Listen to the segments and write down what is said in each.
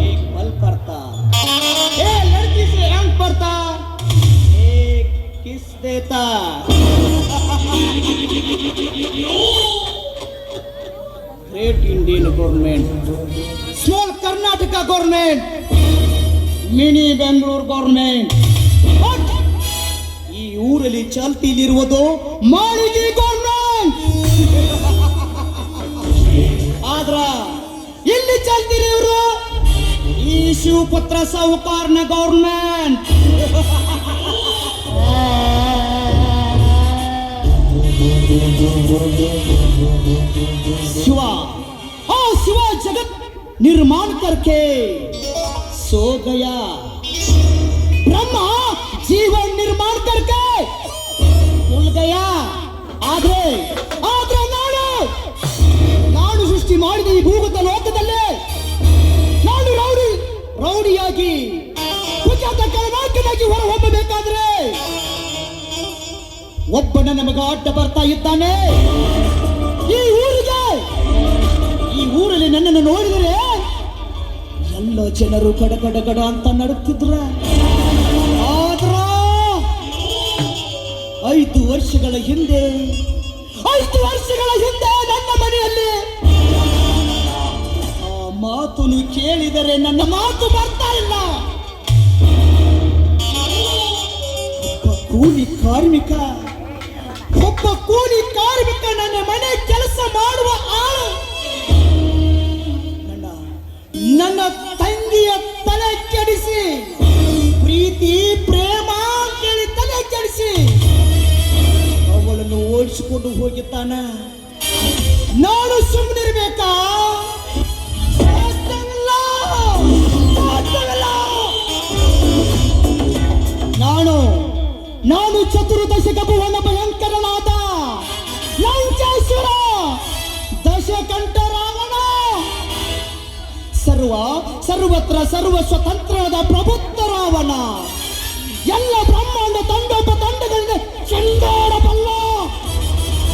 एक पल पड़ता लड़की से अंक पड़ता एक किस देता great Indian government small Karnataka government mini Bengaluru government ಈ ಊರಲ್ಲಿ ಚಾಲ್ತಿಲಿರುವುದು ಮಾಳಿಗೆ ಗवर्नमेंट ಆದ್ರ ಇಲ್ಲಿ ಚಾಲ್ತಿರಿವರು ಈ ಶಿವಪುತ್ರ ಸಾಹುಕಾರನ ಗवर्नमेंट शिवा शिवा जगत निर्माण करके सो गया ब्रह्मा जीवन निर्माण करके भूल गया आದ್ರೆ ನಾನು ಸೃಷ್ಟಿ ಮಾಡಿದ ಈ ಭೂಗತ ಲೋಕದಲ್ಲಿ ನಾನು ರೌಡಿಯಾಗಿ ಕುಚತ ಕಳನಾಯಕನಾಗಿ ಹೊರ ಹೋಗಬೇಕಾದ್ರೆ ಒಬ್ಬ ನನ್ನ ಮಗ ಅಡ್ಡ ಬರ್ತಾ ಇದ್ದಾನೆ ಈ ಊರಲ್ಲಿ ನನ್ನನ್ನು ನೋಡಿದರೆ ಎಲ್ಲ ಜನರು ಗಡ ಅಂತ ನಡುತ್ತಿದ್ರ ಆದ್ರ 5 ವರ್ಷಗಳ ಹಿಂದೆ ನನ್ನ ಮನೆಯಲ್ಲಿ ಆ ಮಾತನ್ನು ಕೇಳಿದರೆ ನನ್ನ ಮಾತು ಬರ್ತಾ ಇಲ್ಲ. ಒಬ್ಬ ಕೂಲಿ ಕಾರ್ಮಿಕ ನನ್ನ ಮನೆ ಕೆಲಸ ಮಾಡುವ ಆಳು ನನ್ನ ತಂಗಿಯ ತಲೆ ಕೆಡಿಸಿ ಪ್ರೀತಿ ಪ್ರೇಮ ಅಂತೇಳಿ ತಲೆ ಕೆಡಿಸಿ ಅವಳನ್ನು ಓಡಿಸಿಕೊಂಡು ಹೋಗಿದ್ದಾನ. ನಾನು ಸುಮ್ಮನಿರ್ಬೇಕಾ? ನಾನು ಚತುರ್ದಶಕ ಭುವನ ಭಯಂಕರನಾದ ಲಂಕೇಶ್ವರ ದಶಕಂಠ ರಾವಣ ಸರ್ವತ್ರ ಸರ್ವ ಸ್ವತಂತ್ರದ ಪ್ರಬುದ್ಧ ರಾವಣ ಎಲ್ಲ ಬ್ರಹ್ಮಾಂಡ ತಂಡಗಳಿಂದ ಚಂಡಾಡಬಲ್ಲ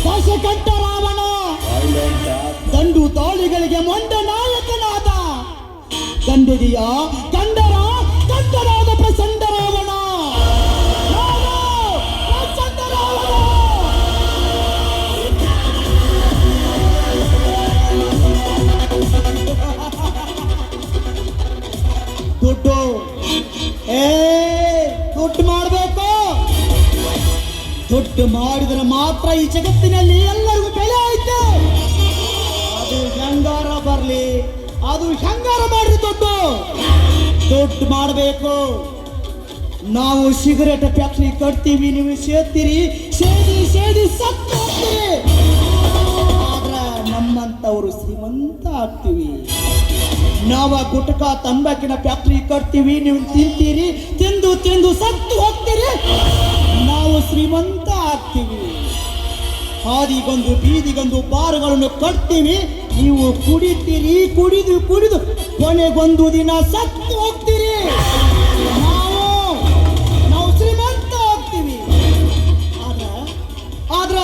ದಶಕಂಠ ರಾವಣ ದಂಡು ತಾಳಿಗಳಿಗೆ ಮೊಂಡ ನಾಯಕನಾದ ಗಂಡದಿಯ ಗಂಡರಾದ ಪ್ರಚಂಡ ರಾವಣ ದುಡ್ಡು ಮಾಡಬೇಕು. ದುಡ್ಡು ಮಾಡಿದ್ರೆ ಮಾತ್ರ ಈ ಜಗತ್ತಿನಲ್ಲಿ ಎಲ್ಲರಿಗೂ ಬೆಲೆ ಐತೆ. ಅದು ಹೆಂಗಾರ ಬರ್ಲಿ, ಅದು ಹೆಂಗಾರ ಮಾಡ್ರಿ ದುಡ್ಡು ಮಾಡಬೇಕು. ನಾವು ಸಿಗರೇಟ್ ಫ್ಯಾಕ್ಟ್ರಿ ಕಟ್ತೀವಿ, ನೀವು ಸೇರ್ತೀರಿ, ಸೇದಿ ಸತ್ತು ಹೋಗ್ತೀರಿ. ಆದ್ರೆ ನಮ್ಮಂತವರು ಶ್ರೀಮಂತ ಆಗ್ತೀವಿ. ನಾವ ಗುಟಕ ತಂಬಾಕಿನ ಫ್ಯಾಕ್ಟ್ರಿ ಕಟ್ತೀವಿ, ನೀವು ತಿಂತೀರಿ, ತಿಂದು ಸತ್ತು ಹೋಗ್ತೀರಿ. ನಾವು ಶ್ರೀಮಂತ ಆಗ್ತೀವಿ. ಹಾದಿಗೊಂದು ಬೀದಿಗೊಂದು ಬಾರ್ಗಳನ್ನು ಕಟ್ತೀವಿ, ನೀವು ಕುಡಿತೀರಿ, ಕುಡಿದು ಕೊನೆಗೊಂದು ದಿನ ಸತ್ತು ಹೋಗ್ತೀರಿ. ನಾವು ಶ್ರೀಮಂತ ಆಗ್ತೀವಿ. ಆದ್ರ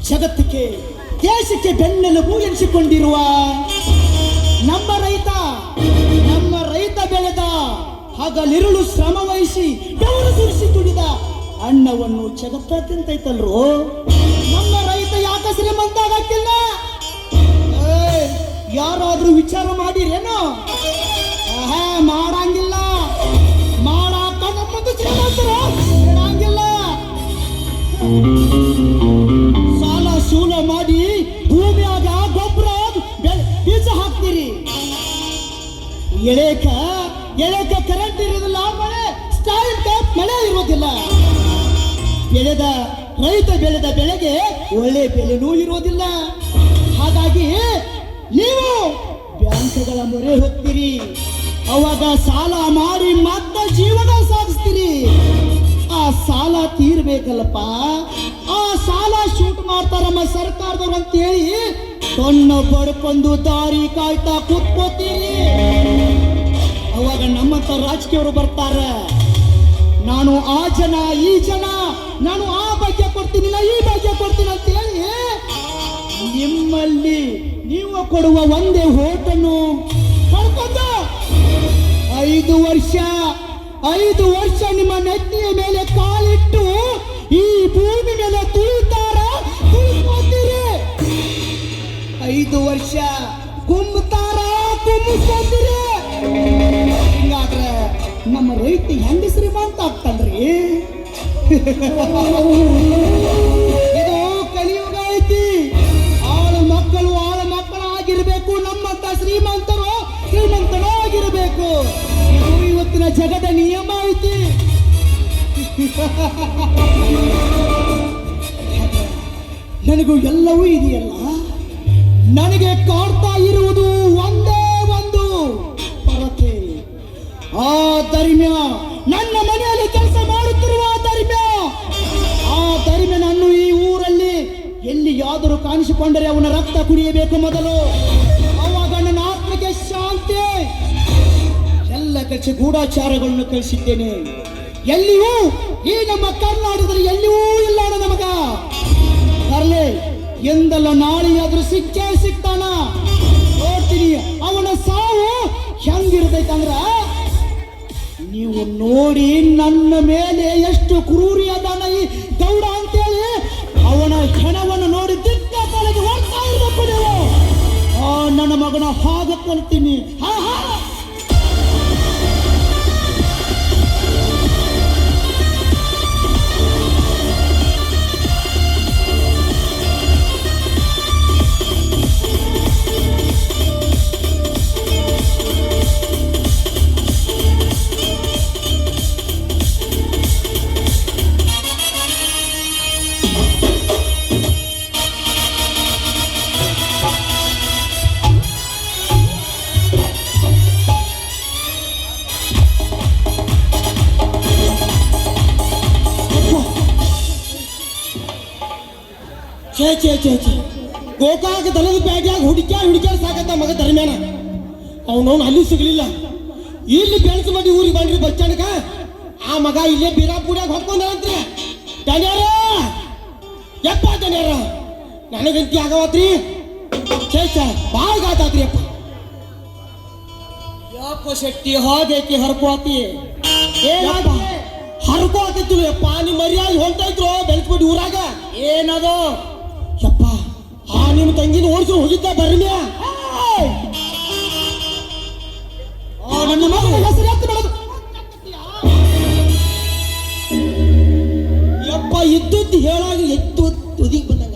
ಜಗತ್ತಿಗೆ ದೇಶಕ್ಕೆ ಬೆನ್ನೆಲುಬು ಎನಿಸಿಕೊಂಡಿರುವ ನಮ್ಮ ರೈತ ಬೆಳೆದ ಹಗಲಿರುಳು ಶ್ರಮ ವಹಿಸಿ ಬೆವರು ಸುರಿಸಿ ದುಡಿದ ಅನ್ನವನ್ನು ಜಗತ್ತ ತಿಂತೈತಲ್ರು. ನಮ್ಮ ರೈತ ಯಾಕೆ ಶ್ರೀಮಂತ ಆಗಕ್ಕಿಲ್ಲ? ಯಾರಾದ್ರೂ ವಿಚಾರ ಮಾಡಿರೇನೋ? ಮಾಡಂಗಿಲ್ಲ. ಮಾಡಾಕ ನಮ್ಮದು ಶ್ರೀಮಂತರು ಮಾಡಂಗಿಲ್ಲ. ಸಾಲ ಸೂಲ ಮಾಡಿ ಭೂಮಿಯಾಗ ಗೊಬ್ಬರ ಬೀಜ ಹಾಕ್ತೀರಿ. ಎಳೆಕ ಕರೆಂಟ್ ಇರೋದಿಲ್ಲ, ಮಳೆ ಇರೋದಿಲ್ಲ. ರೈತ ಬೆಳೆದ ಬೆಳೆಗೆ ಒಳ್ಳೆ ಬೆಲೆನೂ ಇರೋದಿಲ್ಲ. ಹಾಗಾಗಿ ನೀವು ಬ್ಯಾಂಕ್ಗಳ ಮೊರೆ ಹೋಗ್ತೀರಿ. ಅವಾಗ ಸಾಲ ಮಾಡಿ ಮತ್ತೆ ಜೀವನ ಸಾಗಿಸ್ತೀರಿ. ಆ ಸಾಲ ತೀರ್ಬೇಕಲ್ಲಪ್ಪ. ಆ ಸಾಲ ಶೂಟ್ ಮಾಡ್ತಾರಮ್ಮ ಸರ್ಕಾರದವ್ರು ಅಂತೇಳಿ ತೊನ್ನ ಬಡ್ಕೊಂಡು ದಾರಿ ಕಾಯ್ತಾ ಕೂತ್ಕೋತೀರಿ. ಅವಾಗ ನಮ್ಮಂತ ರಾಜಕೀಯವರು ಬರ್ತಾರೆ. ನಾನು ಆ ಜನ ಈ ಜನ, ನಾನು ಆ ಭಾಗ್ಯ ಕೊಡ್ತೀನಿ, ಈ ಭಾಗ್ಯ ಕೊಡ್ತೀನಿ ಅಂತ ಹೇಳಿ ನಿಮ್ಮಲ್ಲಿ ನೀವು ಕೊಡುವ ಒಂದೇ ಓಟನ್ನು 5 ವರ್ಷ ನಿಮ್ಮ ನೆತ್ತಿಯ ಮೇಲೆ ಕಾಲಿಟ್ಟು ಈ ಭೂಮಿ ಮೇಲೆ ತುಳಿಸ್ಕೊತೀರಿ. 5 ವರ್ಷ ಕುಂಬಿಸ್ಕೊತೀರಿ. ಹಿಂಗಾದ್ರೆ ನಮ್ಮ ರೈತ ಹೆಂಗ ಶ್ರೀಮಂತ ಆಗ್ತಾನ್ರಿ? ಇದು ಕಲಿಯುಗ ಐತಿ. ಆಳು ಮಕ್ಕಳಾಗಿರ್ಬೇಕು. ನಮ್ಮಂತ ಶ್ರೀಮಂತರಾಗಿರ್ಬೇಕು. ಇದು ಇವತ್ತಿನ ಜಗದ ನಿಯಮ ಐತಿ. ನನಗೂ ಎಲ್ಲವೂ ಇದೆಯಲ್ಲ. ನನಗೆ ಕಾಡ್ತಾ ಇರುವುದು ಒಂದೇ ಒಂದು ಕೊರತೆ. ಆ ಧರ್ಮ್ಯ, ನನ್ನ ಮನೆಯಲ್ಲಿ ಕೆಲಸ ಮಾಡುತ್ತಿರುವ ಆ ಧರ್ಮ್ಯ ನಾನು ಈ ಊರಲ್ಲಿ ಎಲ್ಲಿಯಾದರೂ ಕಾಣಿಸಿಕೊಂಡರೆ ಅವನ ರಕ್ತ ಕುಡಿಯಬೇಕು ಮೊದಲು. ಅವಾಗ ನನ್ನ ಆತ್ಮಕ್ಕೆ ಶಾಂತಿ. ಎಲ್ಲ ಕಚ್ಚೆ ಗೂಢಾಚಾರಗಳನ್ನು ಕಳಿಸಿದ್ದೇನೆ. ಎಲ್ಲಿಯೂ ಈ ನಮ್ಮ ಕರ್ನಾಟಕದಲ್ಲಿ ಎಲ್ಲಿಯೂ ಇಲ್ಲ ನಮಗ. ಬರಲಿ, ಎಂದಲ್ಲ ನಾಳೆಯಾದ್ರೂ ಸಿಗ್ತಾನ. ನೋಡ್ತೀನಿ ಅವನ ಸಾವು ಹೆಂಗಿರ್ತೈತಂದ್ರ ನೀವು ನೋಡಿ. ನನ್ನ ಮೇಲೆ ಎಷ್ಟು ಕ್ರೂರಿ ಅದಾನ ಈ ಗೌಡ ಅಂತೇಳಿ ಅವನ ಕ್ಷಣವನ್ನು ನೋಡಿ ದಿಕ್ಕ ತಲೆಗೆ ಓಡ್ತಾ ಇರಬೇಕು ನೀವು. ನನ್ನ ಮಗನ ಹಾಗೆ ಕೊಲ್ತೀನಿ. ಛೇ ಗೋಕಾಕ ದನದ ಬ್ಯಾಗ್ಯಾಗ ಹುಡುಕ್ಯಾರ ಸಾಕತ್ತ ಮಗ ಧರ್ಮ್ಯಾನ. ಅವನವನು ಅಲ್ಲಿ ಸಿಗ್ಲಿಲ್ಲ. ಇಲ್ಲಿ ಬೆಳಕು ಮಾಡಿ ಊರಿಗೆ ಬಂದ್ರಿ ಬಸ್ ಸ್ಟ್ಯಾಂಡ್ಗ. ಆ ಮಗ ಇಲ್ಲೇ ಬೀರಾಪುರ್ಯಾಗ ಹೊಕ್ಕೊಂಡ್ರಿ. ದನ್ಯಾರ ಯಪ್ಪ ದನ್ಯಾರ ನನಗಂತಿ ಆಗವತ್ರಿ. ಛೇ ಭಾಳ ಗಾತಾತ್ರಿ ಅಪ್ಪ. ಯಾಕೋ ಶೆಟ್ಟಿ ಹೋದೇಕಿ ಹರ್ಕೋತಿ ಹರ್ಕೋತಿತ್ತು ಯಪ್ಪ. ನಿಮ್ಮ ಮರ್ಯಾದೆ ಹೊಂಟ ಇದ್ರು ಬೆಳಕು ಊರಾಗ. ಏನದು ಯಪ್ಪ? ನಿಮ್ಮ ತಂಗಿನ ಓಡಿಸ್ಕೊಂಡು ಹೋಗಿದ್ದ ಬರ್ಮ್ಯಾ. ನನ್ನ ಮಗನ ಹೆಸರು ಯಪ್ಪ ಇದ್ದದ್ದು ಹೇಳಾಗಿ ಎದ್ದು ತುದಿಗೆ ಬಂದಂಗ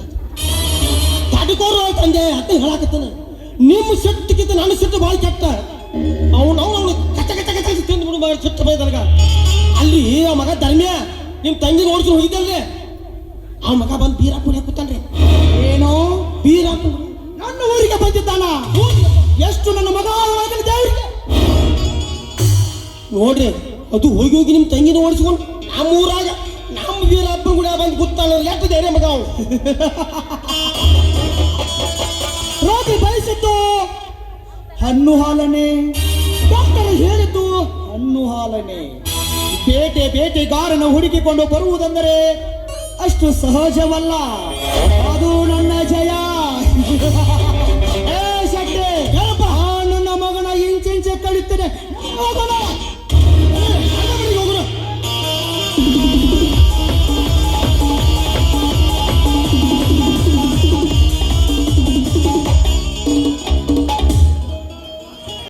ತಡ್ಕೋರು ತಂದೆ ಅಂತ ಹೇಳಾಕತ್ತಾನ. ನಿಮ್ಮ ಶಕ್ತಿಗಿಂತ ನನ್ನ ಶಕ್ತಿ ಭಾಳ ಕೆಟ್ಟ. ಅವನು ಕಚ್ಚ ತಿಂದು ಬಿಡು ಸುತ್ತ ಬೈದಲ್ಗ. ಅಲ್ಲಿ ಆ ಮಗ ಧರ್ಮ್ಯ ನಿಮ್ಮ ತಂಗಿನ ಓಡಿಸ್ಕೊಂಡು ಹೋಗಿದ್ದಲ್ರಿ. ಆ ಮಗ ಬಂದು ಬೀರಾಪುರ ಕೂತಾನ್ರಿ. ಏನೋ ಬೀರಾಪುರ ನನ್ನ ಊರಿಗೆ ಬಂದಿದ್ದಾನ. ಎಷ್ಟು ನನ್ನ ಮಗ ನೋಡ್ರಿ. ಅದು ಹೋಗಿ ನಿಮ್ಮ ತಂಗಿನ ಓಡಿಸ್ಕೊಂಡು ನಮ್ಮ ಊರಾಗ ನಮ್ಮ ಬೀರಾಪುರ ಕೂಡ ಬಂದು ಕೂತಾನ. ಎಷ್ಟು ಧೈರ್ಯ ಮಗ ಅವನು. ರೋಗಿ ಬಯಸಿದ್ದು ಹಣ್ಣು ಹಾಲನೆ. ಡಾಕ್ಟರ್ ಹೇಳಿದ್ದು ಹಣ್ಣು ಹಾಲನೆ. ಬೇಟೆಗಾರನ ಹುಡುಕಿಕೊಂಡು ಬರುವುದೆಂದರೆ ಅಷ್ಟು ಸಹಜವಲ್ಲ. ಅದು ನನ್ನ ಜಯ. ಶೆಟ್ಟಿ ನನ್ನ ಮಗನ ಇಂಚೆ ಕಳಿತೇನೆ.